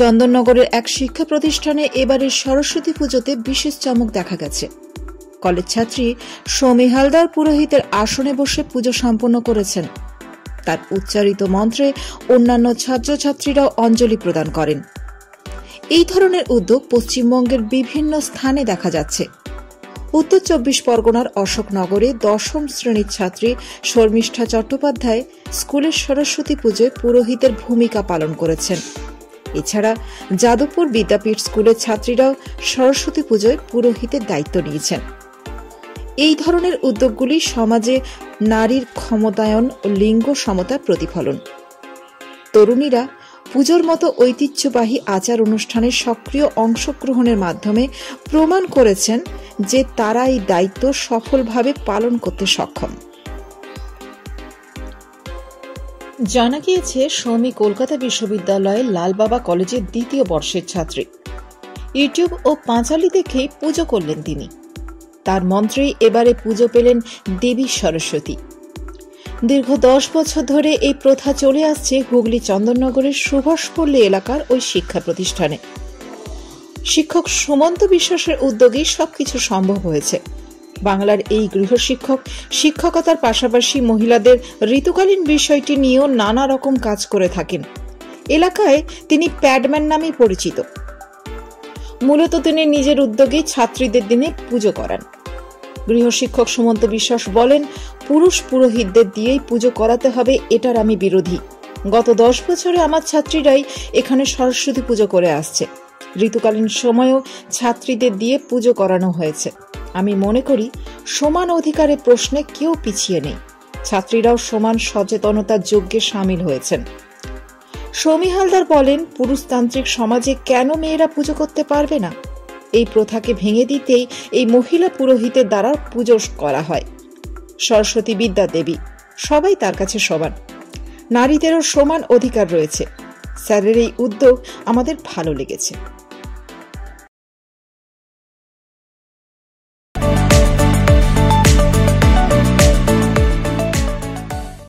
চন্দননগরের এক শিক্ষা প্রতিষ্ঠানে এবারের সরস্বতী পুজোতে বিশেষ চমক দেখা গেছে। কলেজ ছাত্রী সৌমি হালদার পুরোহিতের আসনে বসে পুজো সম্পন্ন করেছেন। তার উচ্চারিত মন্ত্রে অন্যান্য ছাত্রছাত্রীরাও অঞ্জলি প্রদান করেন। এই ধরনের উদ্যোগ পশ্চিমবঙ্গের বিভিন্ন স্থানে দেখা যাচ্ছে। উত্তর ২৪ পরগনার অশোকনগরে ১০ম শ্রেণীর ছাত্রী শর্মিষ্ঠা চট্টোপাধ্যায় স্কুলের সরস্বতী পুজোয় পুরোহিতের ভূমিকা পালন করেছেন। এছাড়া যাদবপুর বিদ্যাপীঠ স্কুলের ছাত্রীরাও সরস্বতী পুজোয় পুরোহিতের দায়িত্ব নিয়েছেন। এই ধরনের উদ্যোগগুলি সমাজে নারীর ক্ষমতায়ন ও লিঙ্গ সমতার প্রতিফলন। তরুণীরা পুজোর মতো ঐতিহ্যবাহী আচার অনুষ্ঠানে সক্রিয় অংশগ্রহণের মাধ্যমে প্রমাণ করেছেন যে তারা এই দায়িত্ব সফলভাবে পালন করতে সক্ষম। জানা গিয়েছে, সৌমি কলকাতা বিশ্ববিদ্যালয়ের লালবাবা কলেজের ২য় বর্ষের ছাত্রী। ইউটিউব ও পাঁচালী দেখেই পুজো করলেন তিনি। তার মন্ত্রেই এবারে পুজো পেলেন দেবী সরস্বতী। দীর্ঘ ১০ বছর ধরে এই প্রথা চলে আসছে হুগলি চন্দননগরের সুভাষপল্লী এলাকার ওই শিক্ষা প্রতিষ্ঠানে। শিক্ষক সুমন্ত বিশ্বাসের উদ্যোগেই সবকিছু সম্ভব হয়েছে। বাংলার এই গৃহশিক্ষক শিক্ষকতার পাশাপাশি মহিলাদের ঋতুকালীন বিষয়টি নিয়েও নানা রকম কাজ করে থাকেন। এলাকায় তিনি প্যাডম্যান নামেই পরিচিত। মূলত তিনি নিজের উদ্যোগে ছাত্রীদের দিনে পুজো করান। গৃহশিক্ষক সুমন্ত বিশ্বাস বলেন, পুরুষ পুরোহিতদের দিয়েই পুজো করাতে হবে, এটার আমি বিরোধী। গত ১০ বছরে আমার ছাত্রীরাই এখানে সরস্বতী পুজো করে আসছে। ঋতুকালীন সময়েও ছাত্রীদের দিয়ে পুজো করানো হয়েছে। আমি মনে করি সমান অধিকারের প্রশ্নে কেউ পিছিয়ে নেই। ছাত্রীরাও সমান সচেতনতার যজ্ঞে সামিল হয়েছেন। সৌমি হালদার বলেন, পুরুষতান্ত্রিক সমাজে কেন মেয়েরা পুজো করতে পারবে না? এই প্রথাকে ভেঙে দিতেই এই মহিলা পুরোহিতের দ্বারা পুজো করা হয়। সরস্বতী বিদ্যা দেবী, সবাই তার কাছে সমান। নারীদেরও সমান অধিকার রয়েছে। স্যারের এই উদ্যোগ আমাদের ভালো লেগেছে।